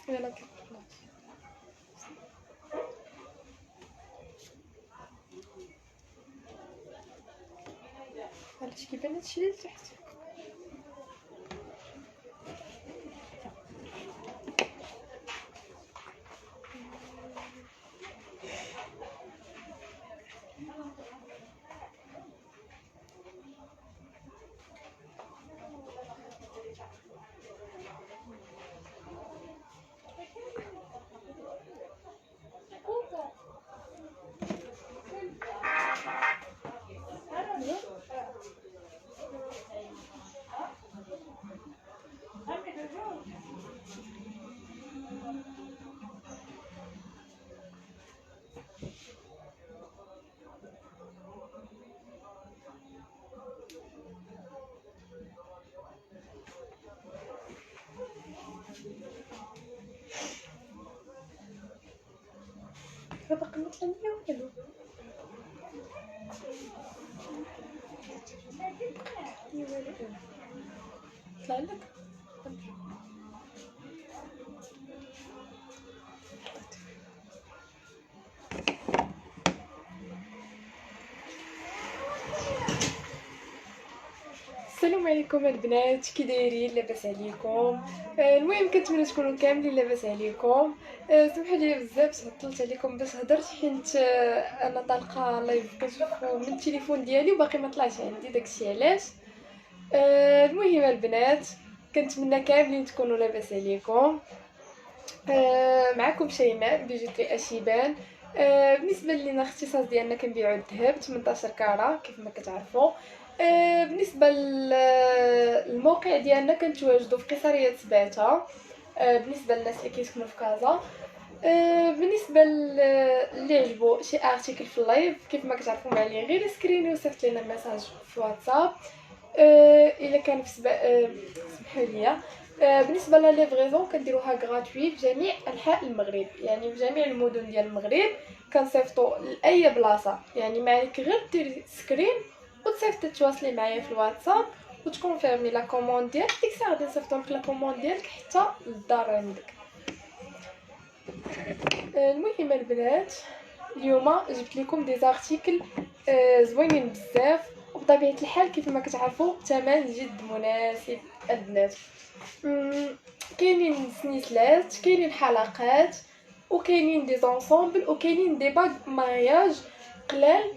يلا علاش كيبان هادشي اللي تحت. باقي ما طلع ليا والو. طلع لك السلام عليكم البنات، كي دايرين؟ لاباس عليكم؟ المهم كنتمنى تكونوا كاملين لاباس عليكم. سمحوا لي بزاف تعطلت عليكم باش هضرت، حيت انا طالقه لايف كنشوفو من التليفون ديالي وباقي ما طلعش عندي، داكشي علاش. المهم البنات كنتمنى كاملين تكونوا لاباس عليكم. معكم شيماء بيجوتري اشيبان. بالنسبه لينا الاختصاص ديالنا كنبيعوا الذهب 18 كاره كيف ما كتعرفوا. بالنسبه للموقع ديالنا كنتواجدوا في قصريه سباته. بالنسبه للناس اللي كيسكنوا في كازا. بالنسبه اللي عجبو شي ارتيكل في اللايف كيف ما كتعرفوا معايا غير سكريني وصيفط لنا ميساج في واتساب. الا كان في سمحوا لي. بالنسبه لا ليفريزون كنديروها غراتوي في جميع انحاء المغرب، يعني في جميع المدن ديال المغرب كنصيفطوا لاي بلاصه، يعني ما عليك غير ديري سكرين وتصيفطي تواصلي معايا في الواتساب وتكونفيرمي لا كوموند ديالك. ديك الساعه غادي نصيفطوا لك لا كوموند ديالك حتى للدار عندك. المهم البنات اليوم جبت لكم دي زارتيكل زوينين بزاف، وبطبيعه الحال كيف ما كتعرفوا ثمن جد مناسب البنات. كاينين سنيسلات، كاينين حلقات، وكاينين دي زونسومبل، وكاينين دي باغ مارياج قلال.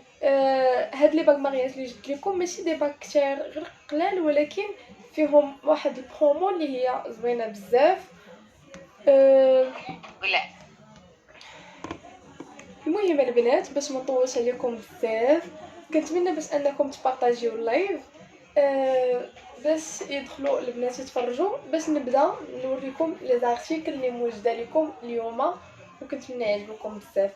هاد لي باغ مارياج اللي جبت لكم ماشي دي باغ كثير غير قلال، ولكن فيهم واحد البرومو اللي هي زوينه بزاف. المهم البنات باش ما نطولش عليكم بزاف كنتمنى باش انكم تبارطاجيو اللايف باش يدخلوا البنات يتفرجوا، باش نبدا نوريكم لي زارتيكل اللي موجوده لكم اليوم، وكنتمنى يعجبكم بزاف.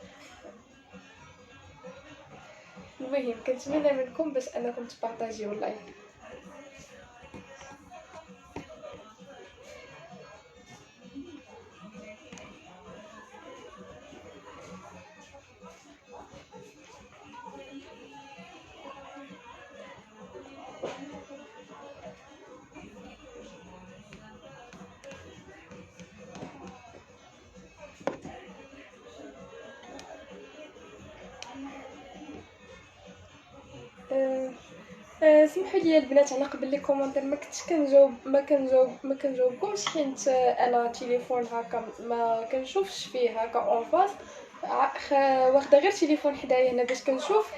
المهم كنتمنى منكم باش انكم تبارطاجيو اللايف. سمحوا لي البنات على قبل لي كومونتير ما كنتش كنجاوبكمش، حيت انا تليفون هكا ما كنشوفش فيه هكا اون فاس، واخده غير تليفون حدايا هنا باش كنشوف،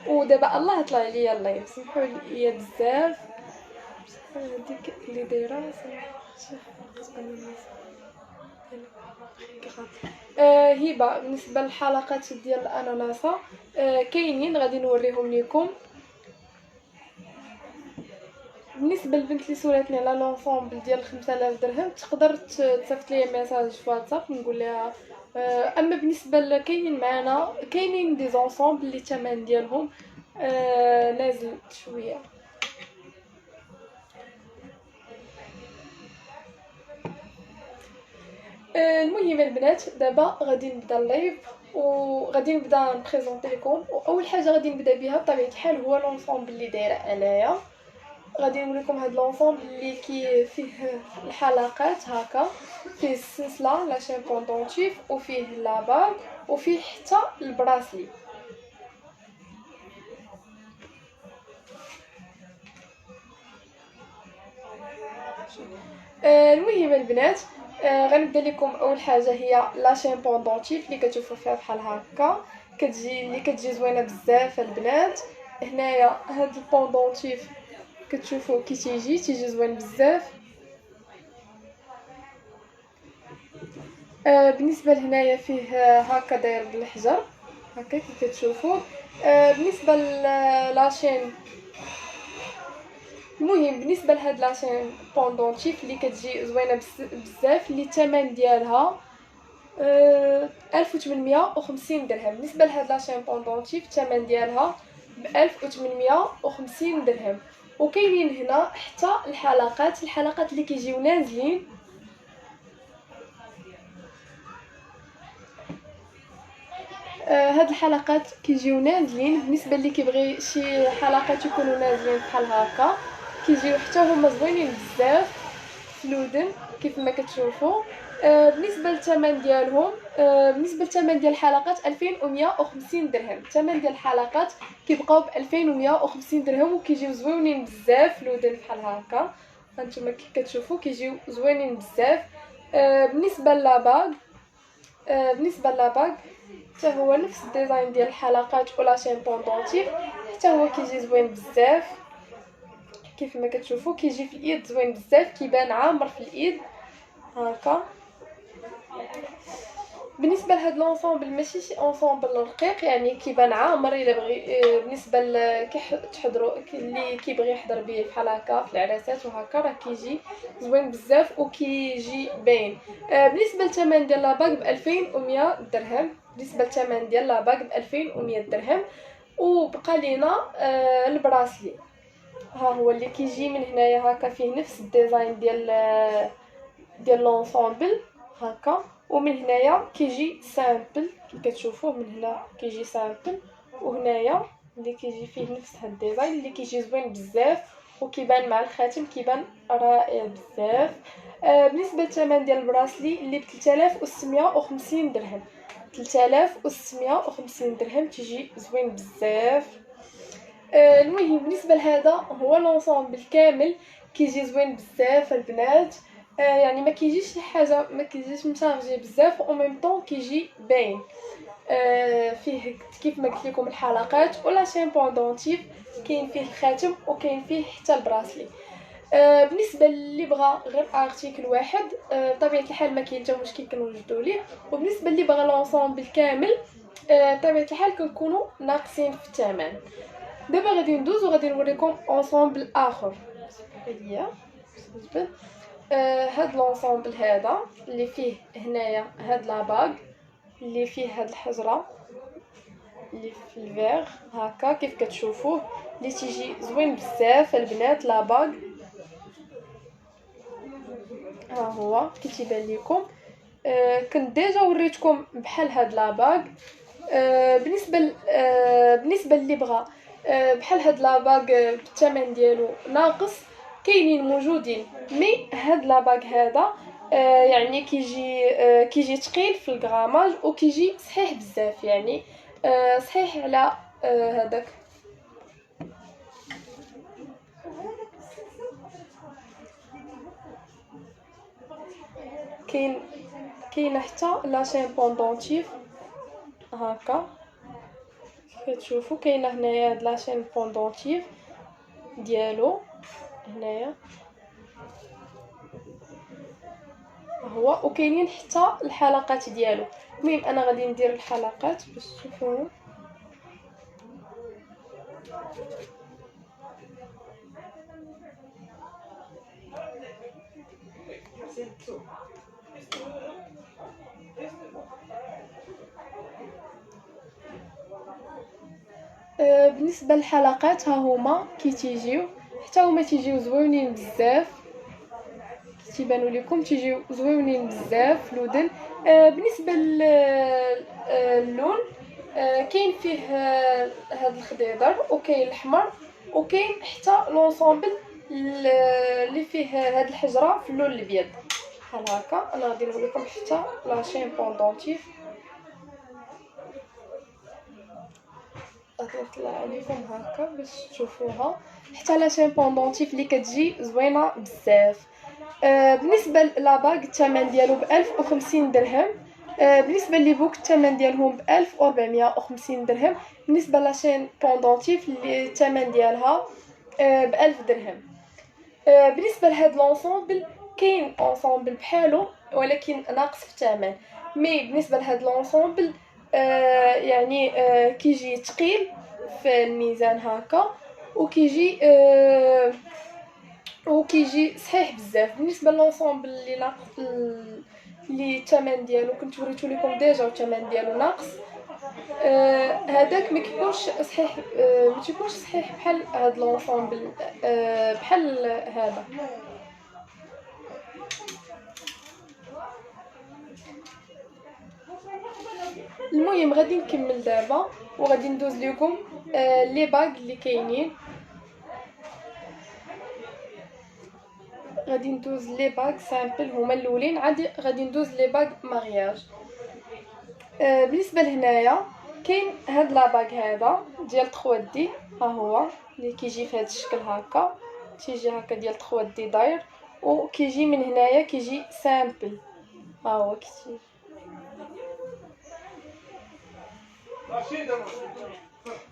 ودابا الله طلع ليا اللايف. سمحوا لي بزاف. ديك اللي دايره هبه. بالنسبه للحلقات ديال الاناناسه كاينين غادي نوريهم لكم. بالنسبه للبنت اللي سولاتني على لونسومبل ديال 5000 درهم تقدر تصيفط لي ميساج في واتساب نقول لها. اما بالنسبه كاينين معنا كاينين دي زونسومبل اللي الثمن ديالهم نازل شويه. المهم البنات دابا غادي نبدا اللايف وغادي نبدا نبريزونطي لكم، واول حاجه غادي نبدا بها بطبيعه الحال هو لونسومبل اللي دايره انايا. غادي نوريكم هاد لونسومبل اللي فيه الحلقات هكا، فيه السلسله لا شين بوندونتيف وفيه لاباك وفيه حتى البراسلي. المهم البنات، غنبدا لكم. اول حاجه هي لا شين بوندونتيف اللي كتشوفوا فيها بحال هكا، كتجي زوينه بزاف البنات. هنايا هاد البوندونتيف كتشوفوا كي تيجي زوين بزاف. بالنسبه لهنايا فيه هكا داير بالحجر هكا كي كتشوفوا. بالنسبه لاشين، المهم بالنسبه لهاد لاشين بوندونتيف اللي كتجي زوينه بزاف، اللي الثمن ديالها 1850 درهم. بالنسبه لهاد لاشين بوندونتيف الثمن ديالها ب 1850 درهم. وكاينين هنا حتى الحلقات اللي كيجيو نازلين. هاد الحلقات كيجيو نازلين بالنسبه اللي كيبغي شي حلقات يكونوا نازلين بحال هكا، كيجيو حتى هما زوينين بزاف في الودن كيف ما كتشوفوا. بالنسبه للثمن ديالهم، بالنسبه للثمن ديال الحلقات 2150 درهم. الثمن ديال الحلقات كيبقاو ب 2150 درهم وكيجيو زوينين بزاف في الودن بحال هكا. هانتوما كيف كتشوفوا كيجيو زوينين بزاف. بالنسبه للاباغ، حتى هو نفس الديزاين ديال الحلقات ولا شين بوندونتيف، حتى هو كيجي زوين بزاف كيف ما كتشوفوا. كيجي في اليد زوين بزاف، كيبان عامر في اليد هكا. بالنسبه لهاد لونسومبل ماشي شي اونسومبل رقيق، يعني كيبان عامر الا بغي. بالنسبه تحضروا اللي كيبغي يحضر به بحال هكا في العراسات وهكا، راه كيجي زوين بزاف وكيجي باين. بالنسبه للثمن ديال لاباك ب 2100 درهم. بالنسبه للثمن ديال لاباك ب 2100 درهم. وبقى لينا البراسلي، ها هو اللي كيجي من هنايا هكا، فيه نفس الديزاين ديال لونسومبل هكا. ومن هنايا كيجي سامبل كي كتشوفوه، من هنا كيجي سامبل، وهنايا اللي كيجي فيه نفس هاد الديزاين اللي كيجي زوين بزاف وكيبان مع الخاتم كيبان رائع بزاف. بالنسبه للثمن ديال البراسلي اللي ب 3650 درهم. 3650 درهم تيجي زوين بزاف. المهم بالنسبه لهذا هو لونسومبل كامل كيجي زوين بزاف البنات. يعني ما كيجيش شي حاجه، ما كيجيش مشارجي بزاف او ميم طون كيجي باين. فيه كيف ما قلت لكم الحلقات ولا شين بوندونتيف، كاين فيه الخاتم وكاين فيه حتى البراسلي. بالنسبه اللي بغى غير ارتيكل واحد، بطبيعه الحال ما كاين حتى مشكل كنوجدوا ليه. وبالنسبه اللي بغى لونسومبل كامل، بطبيعه الحال كنكونوا ناقصين في الثمن. دابا غادي ندوز وغادي نوريكم اونسومبل اخر. هاد لونسومبل هذا اللي فيه هنايا هاد لاباغ اللي فيه هاد الحجره اللي في الفيغ هكا كيف كتشوفوه، اللي تيجي زوين بزاف البنات. لاباغ ها هو كي تيبان لكم. كنت ديجا وريتكم بحال هاد لاباغ. بالنسبه اللي بغى بحال هاد لاباغ بالثمن ديالو ناقص، كاينين موجودين. مي هاد لاباغ هذا يعني كيجي ثقيل في الغراماج وكيجي صحيح بزاف، يعني صحيح على هذاك. كاين حتى لا شين بوندونتيف هكا كتشوفوا. كاينه هنايا هاد لا شين بوندونتيف ديالو هنايا هو، وكاينين حتى الحلقات ديالو. المهم انا غادي ندير الحلقات باش تشوفوهم. بالنسبه للحلقات ها هما كي تيجيو، حتى هما تيجيو زوينين بزاف كي تيبانوا لكم، تيجيو زوينين بزاف في الودن. بالنسبه للون، كاين فيه هذا الخضيضر وكاين الاحمر وكاين حتى لونسومبل اللي فيه هاد الحجره في اللون الابيض بحال هكا. انا غادي نوريكم حتى لا شين بوندونتيف، غادي نطلع عليكم هكا باش تشوفوها. حتى لا شين بوندونتيف اللي كتجي زوينه بزاف. بالنسبه للاباغ الثمن ديالو ب 1050 درهم. بالنسبه لي بوك الثمن ديالهم ب 1450 درهم. بالنسبه لاشين بوندونتيف اللي الثمن ديالها ب 1000 درهم. بالنسبه لهاد لونسومبل كاين اونسومبل بحالو ولكن ناقص في الثمن. مي بالنسبه لهاد لونسومبل يعني كيجي ثقيل في الميزان هكا، وكيجي صحيح بزاف. بالنسبه للونسومبل اللي ناقص اللي الثمن ديالو كنت وريتو لكم ديجا والثمن ديالو ناقص، هذاك ما كيكونش صحيح، ما تيكونش صحيح بحال هاد لونسومبل، بحال هذا. المهم غادي نكمل دابا وغادي ندوز لكم لي باغ اللي كاينين. غادي ندوز لي باغ سامبل هما الاولين، عادي غادي ندوز لي باغ مارياج. بالنسبه لهنايا كاين هاد لاباغ هذا ديال 3 دي، ها هو اللي كيجي في هذا الشكل هكا، تيجي هكا ديال 3 دي داير، وكيجي من هنايا كيجي سامبل، ها هو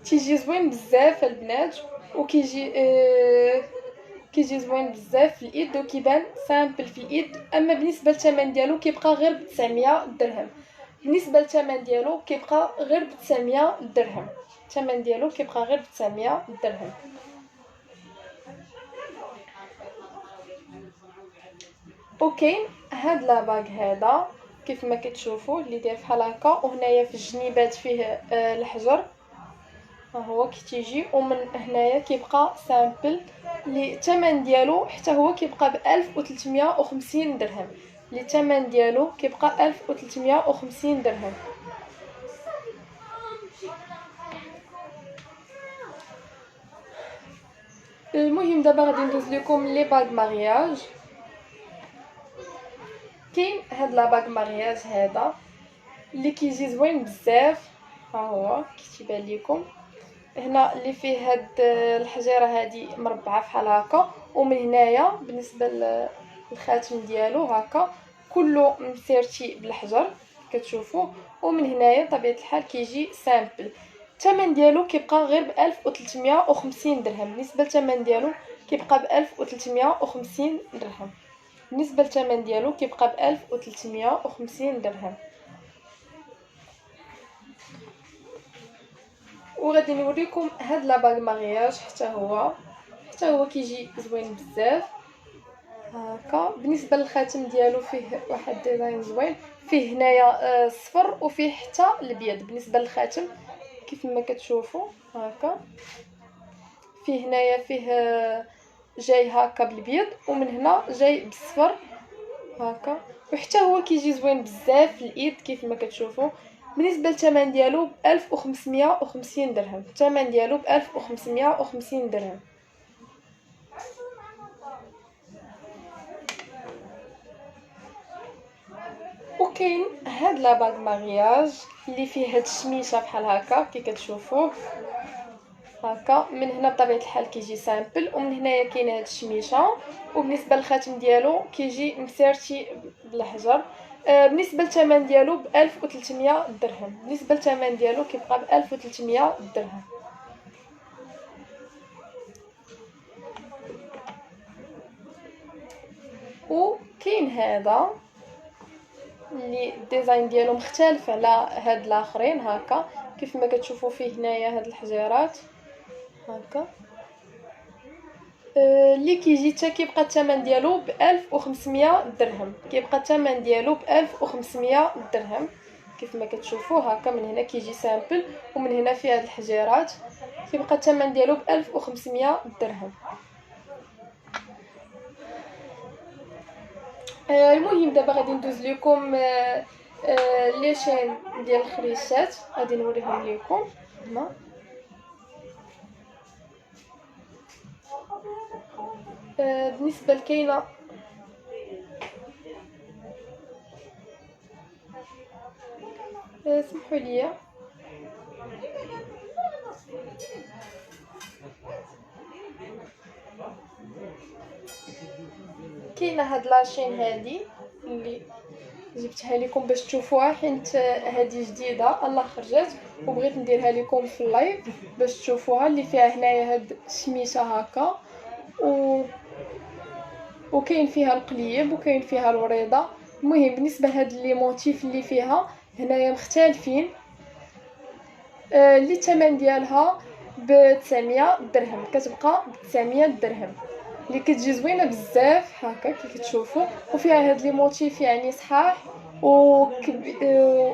تيجي زوين بزاف البنات، وكيجي كيجي زوين بزاف في اليد وكيبان سامبل في اليد. اما بالنسبه للثمن ديالو كيبقى غير ب 900 درهم. بالنسبه للثمن ديالو كيبقى غير ب 900 درهم. الثمن ديالو كيبقى غير ب 900 درهم. وكاين هاد لاباغ هذا كيف ما كتشوفوا اللي داير بحال هكا، وهنايا في الجنيبات فيه الحجر، ها هو كتيجي، ومن هنايا كيبقى سامبل اللي الثمن ديالو حتى هو كيبقى ب 1350 درهم. اللي الثمن ديالو كيبقى 1350 درهم. المهم دابا غادي ندوز لكم لي باغ مارياج. كاين هاد لا باغ مارياج هذا اللي كيجي زوين بزاف، ها هو كيتبان لكم هنا اللي فيه هاد الحجيره هادي مربعه بحال هكا، ومن هنايا بالنسبه للخاتم ديالو هكا كله مسيرتي بالحجر كتشوفوا، ومن هنايا طبيعه الحال كيجي سامبل. الثمن ديالو كيبقى غير ب 1350 درهم. بالنسبه للثمن ديالو كيبقى ب 1350 درهم. بالنسبه للثمن ديالو كيبقى ب 1350 درهم. وغادي نوريكم هاد لاباغ مارياج حتى هو كيجي زوين بزاف هكا. بالنسبه للخاتم ديالو فيه واحد ديزاين زوين، فيه هنايا صفر وفيه حتى الابيض. بالنسبه للخاتم كيف ما كتشوفوا هكا، فيه هنايا فيه جاي هكا بالابيض، ومن هنا جاي بالصفر هكا، وحتى هو كيجي زوين بزاف في الايد كيف ما كتشوفوا. بالنسبه للثمن ديالو ب 1550 درهم. الثمن ديالو ب 1550 درهم. وكاين هاد لاباغ مارياج اللي فيه هاد الشميشه بحال هكا كي كتشوفوه هكا. من هنا بطبيعه الحال كيجي سامبل، ومن هنايا كاين هاد الشميشه، وبالنسبه للخاتم ديالو كيجي مسيرتي بالحجر. بالنسبه للثمن ديالو ب 1300 درهم. بالنسبه للثمن ديالو كيبقى ب 1300 درهم. وكاين هذا اللي الديزاين ديالو مختلف على هاد الاخرين هكا، كيف ما كتشوفوا فيه هنايا هاد الحجيرات هكا، اللي كيجي حتى كيبقى الثمن ديالو ب 1500 درهم. كيبقى الثمن ديالو ب 1500 درهم كيف ما كتشوفوا هكا. من هنا كيجي سامبل، ومن هنا فيه هاد الحجيرات، كيبقى الثمن ديالو ب 1500 درهم. المهم دابا غادي ندوز لكم لي شين ديال الخريشات، غادي نوريهم لكم هنا. بالنسبه لكاينه سمحوا لي، كاينه هاد لاشين هادي اللي جبتها لكم باش تشوفوها، حيت هذه جديده الله خرجت وبغيت نديرها لكم في اللايف باش تشوفوها، اللي فيها هنايا هاد الشميشه هكا وكاين فيها القليب وكاين فيها الوريضه. المهم بالنسبه لهاد لي موتيف اللي فيها هنايا مختلفين. اللي الثمن ديالها ب 900 درهم، كتبقى ب 900 درهم، اللي كتجي زوينه بزاف هكا كي كتشوفوا، وفيها هاد لي موتيف يعني صحاح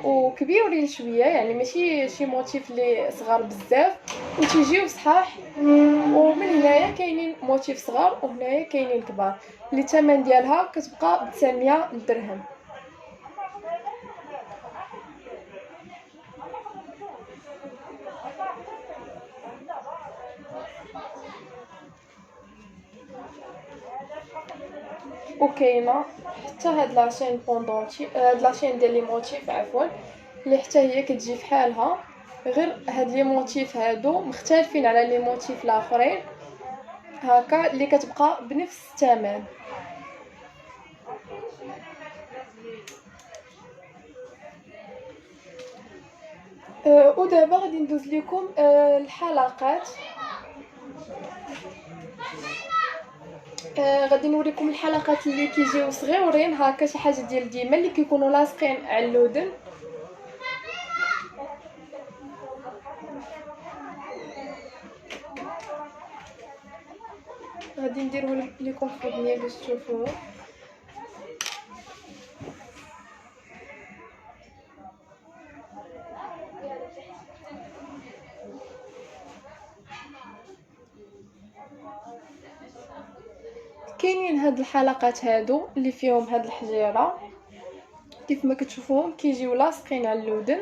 وكبيرين شويه، يعني ماشي شي موتيف اللي صغار بزاف، وتيجيو صحاح. ومن هنايا كاينين موتيف صغار وهنايا كاينين كبار، اللي الثمن ديالها كتبقى ب 900 درهم. وكاينه حتى هاد لاشين بوندونتي، هاد لاشين ديال لي موتيف عفوا، اللي حتى هي كتجي فحالها، غير هاد لي موتيف هادو مختلفين على لي موتيف الاخرين هكا، اللي كتبقى بنفس الثمن. ودابا غادي ندوز لكم الحلقات. غادي نوريكم الحلقات اللي كيجيو صغيورين هكا، شي حاجه ديال ديما اللي كيكونوا لاصقين على اللودن. غادي نديرو لكم في الدنيا باش تشوفوه. كاينين هاد الحلقات هادو اللي فيهم هاد الحجيره كيف ما كتشوفوهم كيجيو لاصقين على اللودن،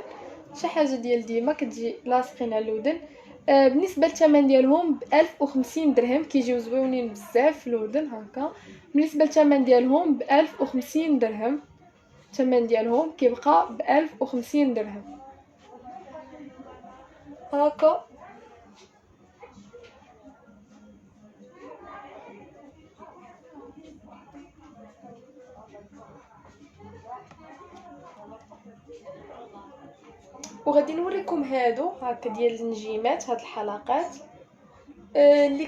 شي حاجه ديال ديما كتجي لاصقين على اللودن. بالنسبه للثمن ديالهم ب 1050 درهم، كيجيو زويونين بزاف في اللودن هكا. بالنسبه للثمن ديالهم ب 1050 درهم، الثمن ديالهم كيبقى ب 1050 درهم هكا. وغادي نوريكم هادو هكا ديال النجيمات، هاد الحلقات اللي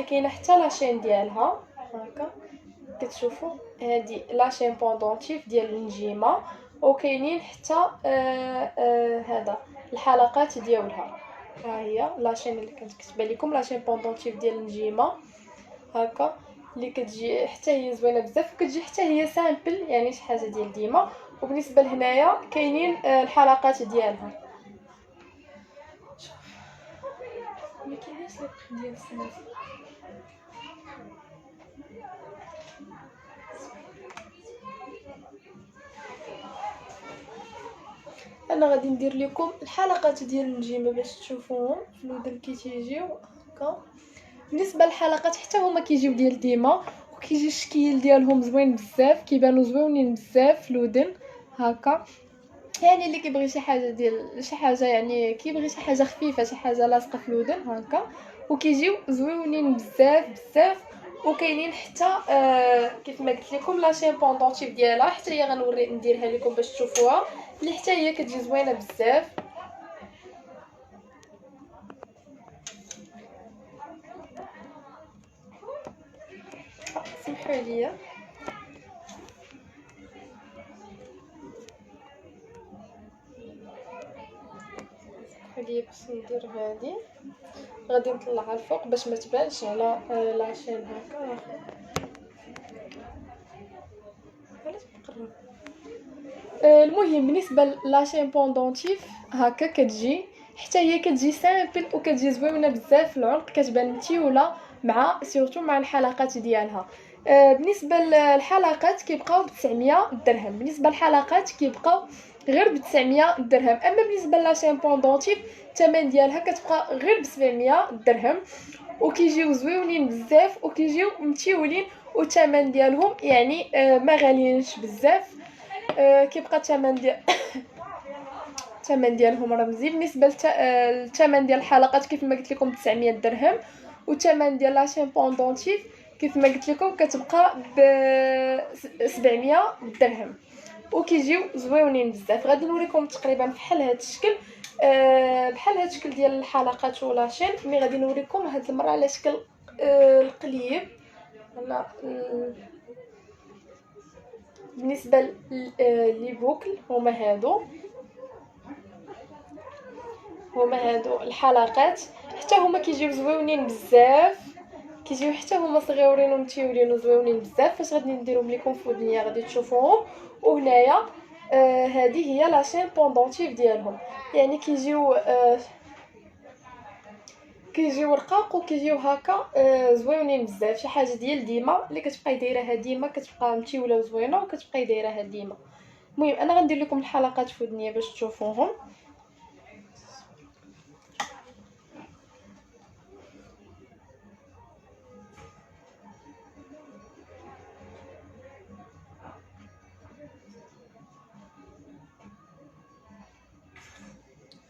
كاينه حتى لاشين ديالها هكا كتشوفوا. هادي لاشين بوندونتيف ديال النجيمه، وكاينين حتى هذا الحلقات ديالها. ها هي لاشين اللي كنت كتبان لكم، لاشين بوندونتيف ديال النجيمه هكا، اللي كتجي حتى هي زوينه بزاف، وكتجي حتى هي سامبل يعني شي حاجه ديال ديما. وبالنسبه لهنايا كاينين الحلقات ديالها. ما كايناش لي بري ديال السنه. انا غادي ندير لكم الحلقات ديال النجيمه باش تشوفوهم في الودن كي تيجيو هكا. بالنسبه للحلقات حتى هما كيجيو ديال ديما، وكيجي الشكل ديالهم زوين بزاف، كيبانوا زوينين بزاف في الودن هكا. يعني اللي كيبغي شي حاجه ديال شي حاجه، يعني كيبغي شي حاجه خفيفه، شي حاجه لاصقه في الودن هكا، وكيجيو زوينين بزاف بزاف. وكاينين حتى كيف ما قلت لكم لاشين بوندونتيف ديالها، حتى هي غنوري نديرها لكم باش تشوفوها، اللي حتى هي كتجي زوينه بزاف. سمحوا لي، باش ندير هذه غادي نطلعها الفوق باش ما تبانش على لاشين هكا. علاش بقرب؟ المهم بالنسبه لاشين بوندونتيف هكا كتجي حتى هي كتجي سامبل وكتجي زوينه بزاف في العنق، كتبان متيوله مع سورتو مع الحلقات ديالها. بالنسبه للحلقات كيبقاو ب 900 درهم. بالنسبه للحلقات كيبقاو غير ب 900 درهم. اما بالنسبه لاشين بوندونتيف الثمن ديالها كتبقى غير ب 700 درهم، وكيجيو زويونين بزاف وكيجيو متيولين، والثمن ديالهم يعني ما غاليينش بزاف. كيبقى الثمن ديال الثمن ديالهم رمزي. بالنسبه للثمن ديال الحلقات كيف ما قلت لكم 900 درهم، والثمن ديال لاشين بوندونتيف كيف ما قلت لكم كتبقى ب 700 درهم، وكيجيو زويونين بزاف. غادي نوريكم تقريبا بحال هذا الشكل، بحال هذا الشكل ديال الحلقات ولاشين. مي غادي نوريكم هاد المره على شكل القليب. انا بالنسبه لي بوكل هما هادو الحلقات، حتى هما كيجيو زويونين بزاف، كيجيو حتى هما صغيورين ومتيولين وزويونين بزاف. فاش غادي نديرهم لكم في ودنيا غادي تشوفوهم. وهنايا هذه هي لاشين بوندونتيف ديالهم، يعني كيجيو رقاق وكيجيو هكا زويونين بزاف. شي حاجه ديال ديما اللي كتبقاي دايرها ديما كتبقى متيوله وزوينه وكتبقاي دايرها ديما. المهم انا غندير لكم الحلقات في ودنيا باش تشوفوهم.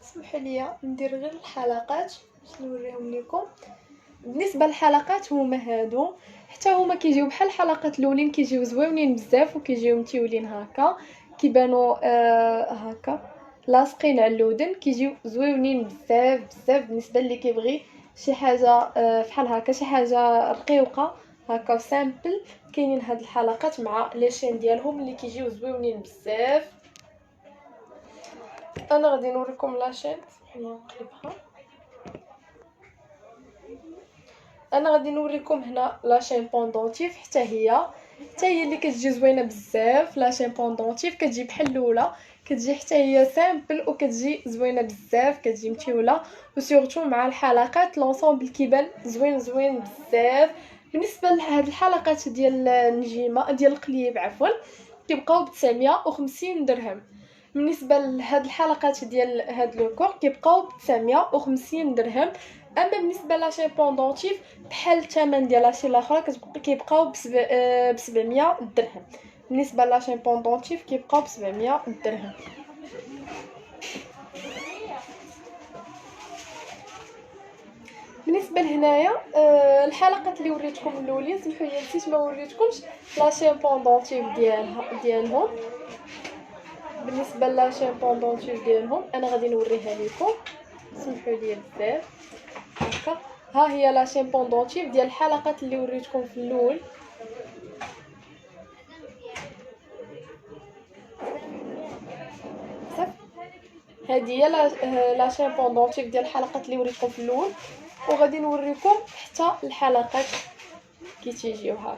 اسمحوا لي ندير غير الحلقات باش نوريهم لكم. بالنسبه للحلقات هما هادو، حتى هما كيجيو بحال الحلقات الاولين، كيجيو زويونين بزاف وكيجيو متيولين هكا، كيبانوا هكا لاصقين على الودن، كيجيو زويونين بزاف بزاف. بالنسبه اللي كيبغي شي حاجه بحال هكا، شي حاجه رقيقه هكا سامبل، كاينين هاد الحلقات مع لي شين ديالهم اللي كيجيو زويونين بزاف. انا غادي نوريكم لاشين، نقلبها. انا غادي نوريكم هنا لاشين بوندونتيف، حتى هي اللي كتجي زوينه بزاف. لاشين بوندونتيف كتجي بحال الاولى، كتجي حتى هي سامبل وكتجي زوينه بزاف، كتجي متيوله، وسورتو مع الحلقات لونسومبل كيبان زوين بزاف. بالنسبه لهاد الحلقات ديال النجيمه ديال القليب عفوا كيبقاو ب 950 درهم. بالنسبه لهاد الحلقات ديال هاد لو كور كيبقاو ب 950 درهم. اما بالنسبه لاشين بوندونتيف بحال الثمن ديال لاشين الاخرى كيبقاو ب 700 درهم. بالنسبه لاشين بوندونتيف كيبقاو ب 700 درهم. بالنسبه لهنايا الحلقات اللي وريتكم الاولين، سمحوا لي نسيت ما وريتكمش لاشين بوندونتيف ديالهم. بالنسبه لاشين بوندونتيف ديالهم انا غادي نوريها لكم، سمحوا لي بزاف هكا. ها هي لاشين بوندونتيف ديال الحلقات اللي وريتكم في الاول. هذه هي لاشين بوندونتيف ديال الحلقات اللي وريتكم في الاول، وغادي نوريكم حتى الحلقات كي تيجيو هكا.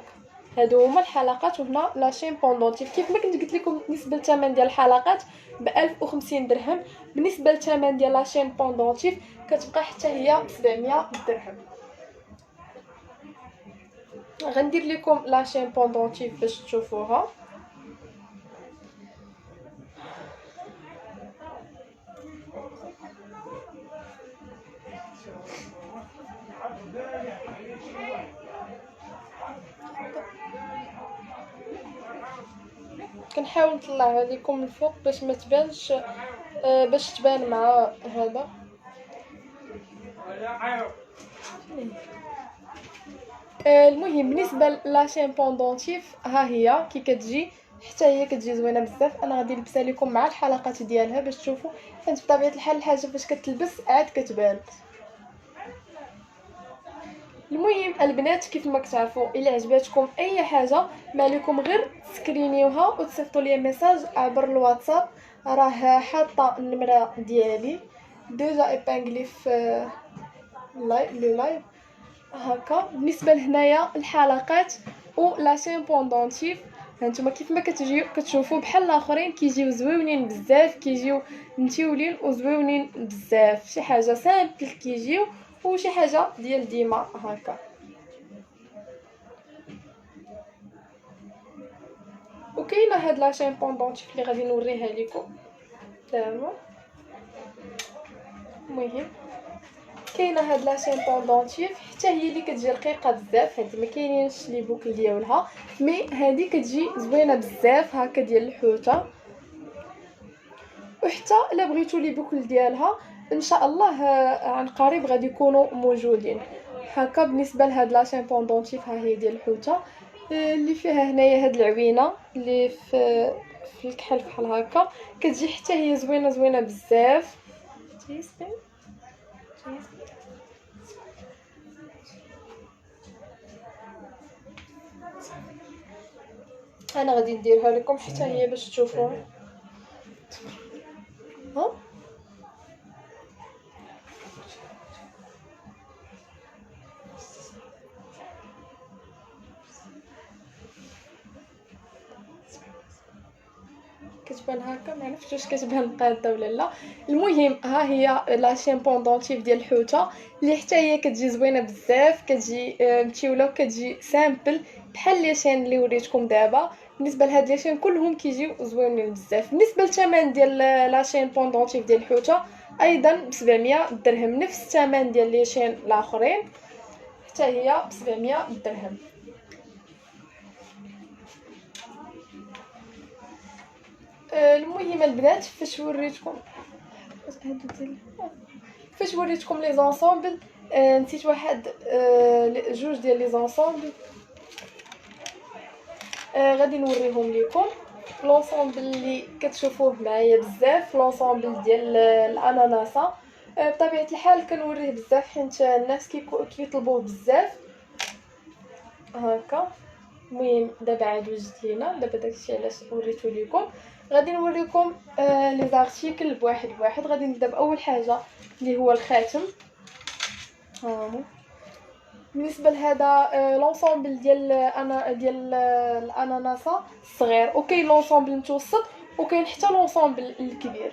هادو هما الحلقات، وهنا لاشين بوندونتيف. كيف ما كنت قلت لكم بالنسبه للثمن ديال الحلقات ب 1050 درهم، بالنسبه للثمن ديال لاشين بوندونتيف كتبقى حتى هي 700 درهم. غندير لكم لاشين بوندونتيف باش تشوفوها. كنحاول نطلعها لكم الفوق باش ما تبانش، باش تبان مع هذا. المهم بالنسبه لاشين بوندونتيف ها هي كي كتجي، حتى هي كتجي زوينه بزاف. انا غادي نلبسها لكم مع الحلقات ديالها باش تشوفوا. حيت بطبيعه الحال الحاجه فاش كتلبس عاد كتبان. المهم البنات كيف ما كتعرفوا الا عجباتكم اي حاجه ما عليكم غير تسكرينيوها وتصيفطوا لي ميساج عبر الواتساب. راه حاطه النمره ديالي ديجا ايبانغلي في لايف هكا. بالنسبه لهنايا الحلقات و لاشين بوندونتيف هانتوما كيف ما كتجيو كتشوفوا بحال الاخرين كيجيو زويونين بزاف، كيجيو متيولين وزويونين بزاف. شي حاجه سامبل كيجيو وشي حاجه ديال ديما هكا. وكاينه هاد لاشين بوندونتيف اللي غادي نوريها لكم دابا. المهم كاينه هاد لاشين بوندونتيف حتى هي اللي كتجي رقيقه بزاف، هادي ما كاينينش لي بوكل ديالها، مي هادي كتجي زوينه بزاف هكا ديال الحوته. وحتى الا بغيتو لي بوكل ديالها ان شاء الله عن قريب غادي يكونوا موجودين. هكا بالنسبه لهاد لاشين بوندونتيف، ها هي ديال الحوته اللي فيها هنايا هاد العوينه اللي في الكحل بحال هكا، كتجي حتى هي زوينه بزاف. انا غادي نديرها لكم حتى هي باش تشوفوها. ها كتبان هكا، ما عرفتش واش كتبان قاده ولا لا. المهم ها هي لاشين بوندونتيف ديال الحوته اللي حتى هي كتجي زوينه بزاف، كتجي متيوله وكتجي سامبل بحال لي شين اللي وريتكم دابا. بالنسبه لهاد لي شين كلهم كيجيو زوينين بزاف. بالنسبه للثمن ديال لاشين بوندونتيف ديال الحوته ايضا ب 700 درهم، نفس الثمن ديال لي شين الاخرين، حتى هي ب 700 درهم. المهم البنات فاش وريتكم لي زونسومبل، نسيت واحد جوج ديال لي زونسومبل غادي نوريهم لكم. لونسومبل اللي كتشوفوه معايا بزاف لونسومبل ديال الاناناسه، بطبيعه الحال كنوريه بزاف حيت الناس كيطلبوه بزاف هكا. المهم دابا عاد وجدت لينا دابا داكشي علاش وريتو لكم. غادي نوريكم لي زارتيكل بواحد بواحد. غادي نبدا باول حاجه اللي هو الخاتم. ها هو بالنسبه لهذا لونسومبل ديال الاناناسه الصغير، وكاين لونسومبل متوسط وكاين حتى لونسومبل الكبير.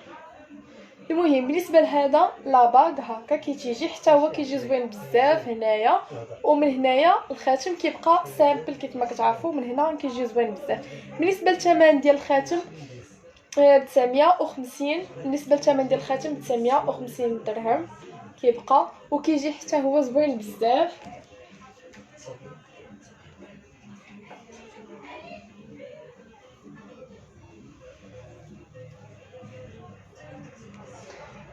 المهم بالنسبه لهذا لاباغ هكا كيتيجي حتى هو كيجي زوين بزاف هنايا، ومن هنايا الخاتم كيبقى سامبل كيف ما كتعرفوا، من هنا كيجي زوين بزاف. بالنسبه للثمن ديال الخاتم ب 950. بالنسبه للثمن ديال الخاتم ب 950 درهم كيبقى، وكيجي حتى هو زوين بزاف.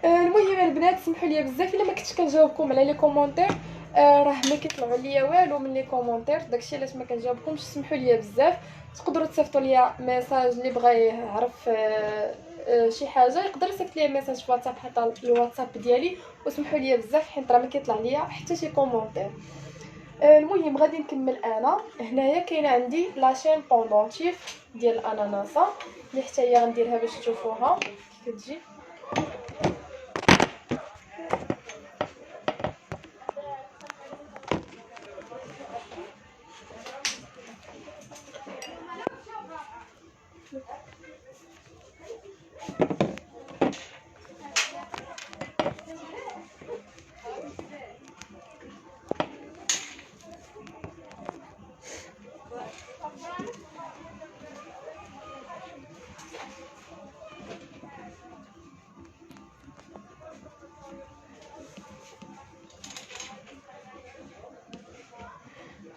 المهم البنات سمحوا لي بزاف الا ما كنتش كنجاوبكم على لي كومونتير، راه ما كيطلعوا ليا والو من لي كومونتير، داكشي علاش ما كنجاوبكمش. سمحوا لي بزاف. تقدروا تصيفطوا ليا ميساج اللي بغا يعرف شي حاجه يقدر يصيفط ليا ميساج في واتساب حتى الواتساب ديالي. وسمحوا لي بزاف حيت راه ما كيطلع ليا حتى شي كومونتير. المهم غادي نكمل. انا هنايا كاينه عندي لاشين بوندونتيف ديال الاناناسه اللي حتى هي غنديرها باش تشوفوها كي كتجي.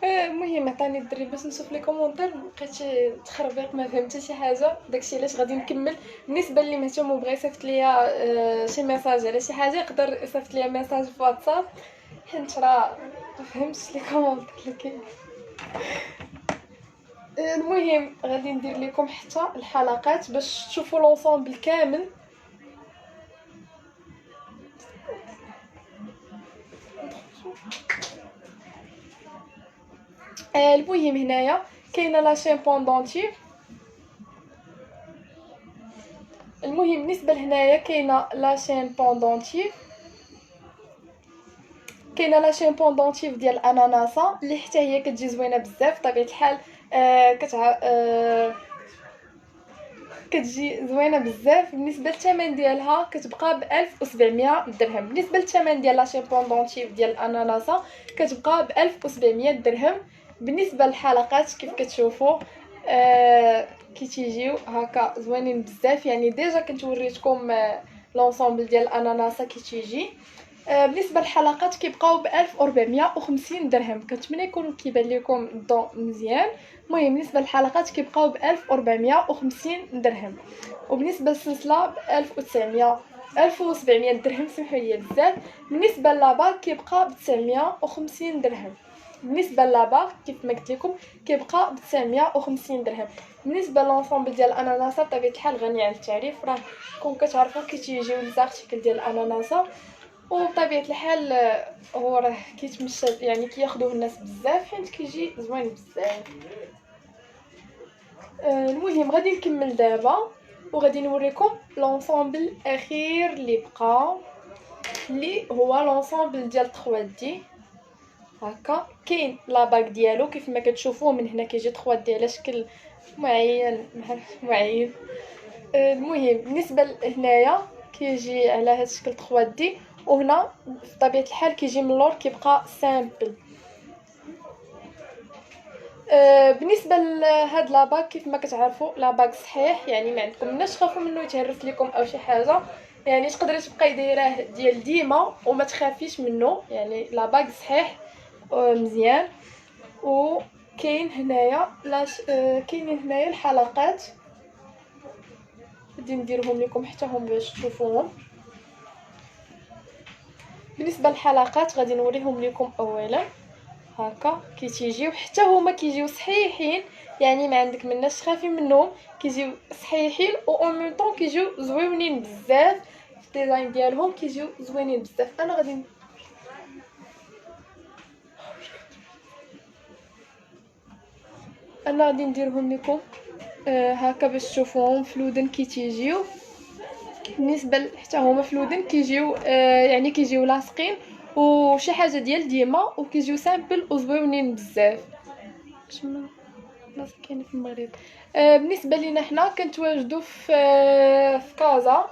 المهم عطاني الدري باش نشوف لي كومونتير، لقيت تخربيق ما فهمت شي حاجه، داكشي علاش غادي نكمل. بالنسبه اللي مهتم وبغى يصيفط ليا شي ميساج على شي حاجه يقدر يصيفط ليا ميساج في واتساب حيت راه ما فهمتش لي كومونتير اللي كاين. المهم غادي ندير لكم حتى الحلقات باش تشوفوا لونسومبل كامل. المهم هنايا كاينه لاشين بوندونتيف. المهم بالنسبه لهنايا كاينه لاشين بوندونتيف ديال الاناناسه اللي حتى هي كتجي زوينه بزاف بطبيعه الحال. كتجي زوينه بزاف. بالنسبه للثمن ديالها كتبقى ب 1700 درهم. بالنسبه للثمن ديال لاشين بوندونتيف ديال الاناناسه كتبقى ب 1700 درهم. بالنسبه للحلقات كيف كتشوفوا كيتيجيو هكا زوينين بزاف. يعني ديجا كنت وريتكم لونسومبل ديال الاناناسه كيتيجي. بالنسبه للحلقات كيبقاو ب 1450 درهم. كنتمنى يكون كيبان لكم الضوء مزيان. المهم بالنسبه للحلقات كيبقاو ب 1450 درهم. وبالنسبه للسلسله ب 1700 درهم. سمحوا لي بزاف. بالنسبه للاباك كيبقى ب 950 درهم. بالنسبه للاباك كيف ما قلت لكم كيبقى ب 950 درهم. بالنسبه للونسومبل ديال الاناناسه بطبيعه الحال غني عن التعريف، راه كون كتعرفوا كيتيجيو لي زارتيكل ديال الاناناسه، وبطبيعه الحال هو راه كيتمشى يعني كياخذوه الناس بزاف حيت كيجي زوين بزاف. المهم غادي نكمل دابا وغادي نوريكم لونسومبل الاخير اللي بقى، اللي هو لونسومبل ديال 3 دي. هكا كاين لاباك ديالو كيف ما كتشوفوه من هنا كيجي 3 دي على شكل معين. المهم بالنسبه لهنايا كيجي على هذا الشكل 3 دي، وهنا بطبيعه الحال كيجي من اللور كيبقى سامبل. بالنسبه لهاد لاباك كيف ما كتعرفوا لاباك صحيح، يعني ما عندكم مناش تخافوا منه يتهرس لكم او شي حاجه، يعني تقدري تبقاي دايراه ديال ديما وما تخافيش منه. يعني لاباك صحيح مزيان. وكاين هنايا كاينين هنايا الحلقات غادي نديرهم لكم حتى هم باش تشوفوهم. بالنسبه للحلقات غادي نوريهم لكم اولا. هكا كيتيجيو حتى هما كيجيو صحيحين، يعني ما عندك مناش تخافي منهم، كيجيو صحيحين و اون ميم طون كيجيو زوينين بزاف. الديزاين ديالهم كيجيو زوينين بزاف. انا غادي نديرهم لكم هكا باش تشوفوهم في الودن كيتيجيو. بالنسبه حتى هما في الودن كيجيو يعني كيجيو لاصقين وشي حاجه ديال ديما، وكيجيو سامبل وزوينين بزاف. شنو الناس كاينه في المغرب. بالنسبه لينا حنا كنتواجدوا في كازا،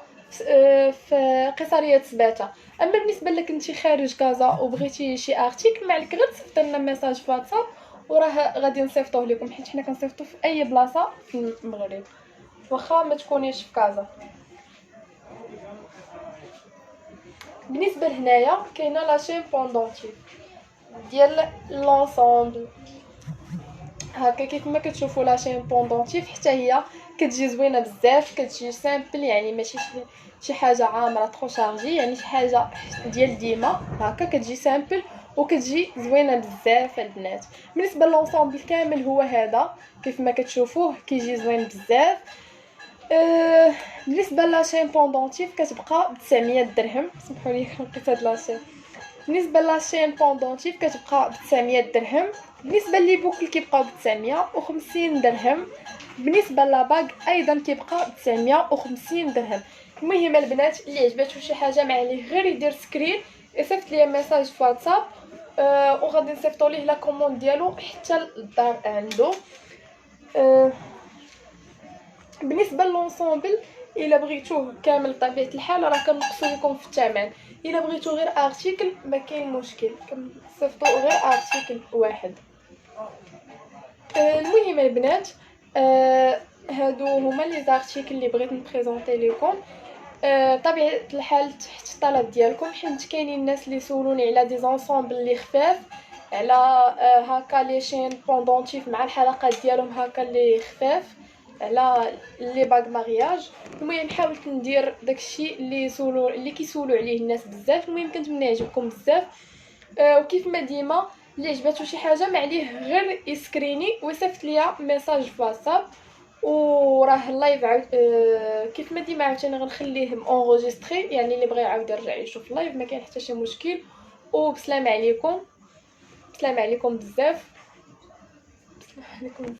في قصريه سباته. اما بالنسبه لك كنتي خارج كازا وبغيتي شي ارتيكل، ما عليك غير تصيفط لنا ميساج في واتساب وراه غادي نصيفطوه لكم، حيت حنا كنصيفطوا في اي بلاصه في المغرب واخا ما تكونيش في كازا. بالنسبه لهنايا كاينه لا شين بوندونتيف ديال لونسومبل. هكا كيف ما كتشوفوا لا شين بوندونتيف حتى هي كتجي زوينه بزاف، كتجي سامبل، يعني ماشي شي حاجه عامره ترو شارجي، يعني شي حاجه ديال ديما. هكا كتجي سامبل وكتجي زوينه بزاف البنات. بالنسبه للونسومبل كامل هو هذا كيف ما كتشوفوه كيجي زوين بزاف. بالنسبه لاشين بوندونتيف كتبقى ب 900 درهم. سمحوا لي لقيت هاد لاشين. بالنسبه لاشين بوندونتيف كتبقى ب 900 درهم. بالنسبه لي بوكل كيبقاو ب 950 درهم. بالنسبه لاباغ ايضا كيبقى ب 950 درهم. المهم البنات اللي عجباتو شي حاجه ما عليه غير يدير سكرين يصيفط لي ميساج في واتساب وغادي نصيفطوا ليه لا كوموند ديالو حتى للدار عنده. بالنسبه للونسومبل الا بغيتوه كامل بطبيعه الحال راه كنقصوا لكم في الثمن. الا بغيتو غير ارتيكل ما كاين مشكل، كنصيفطوا غير ارتيكل واحد. المهم البنات هادو هما لي زارتيكل اللي بغيت نبريزونطي لكم. طبيعه الحال تحت الطلب ديالكم، حيت كاينين الناس اللي سولوني على دي زونسومبل اللي خفاف، على هكا لي شين بوندونتيف مع الحلقات ديالهم هكا اللي خفاف، على لي باغ مارياج. المهم حاولت ندير داكشي اللي كيسولوا عليه الناس بزاف. المهم كنتمنى يعجبكم بزاف. وكيف ما ديما اللي عجباتو شي حاجه ما عليه غير يسكريني ويصيفط ليا ميساج في واتساب. وراه اللايف كيف ما ديما عاوتاني غنخليه اونغيستري، يعني اللي بغى يعاود يرجع يشوف اللايف ما كاين حتى شي مشكل. وبسلام عليكم، بسلام عليكم بزاف، بسلام عليكم.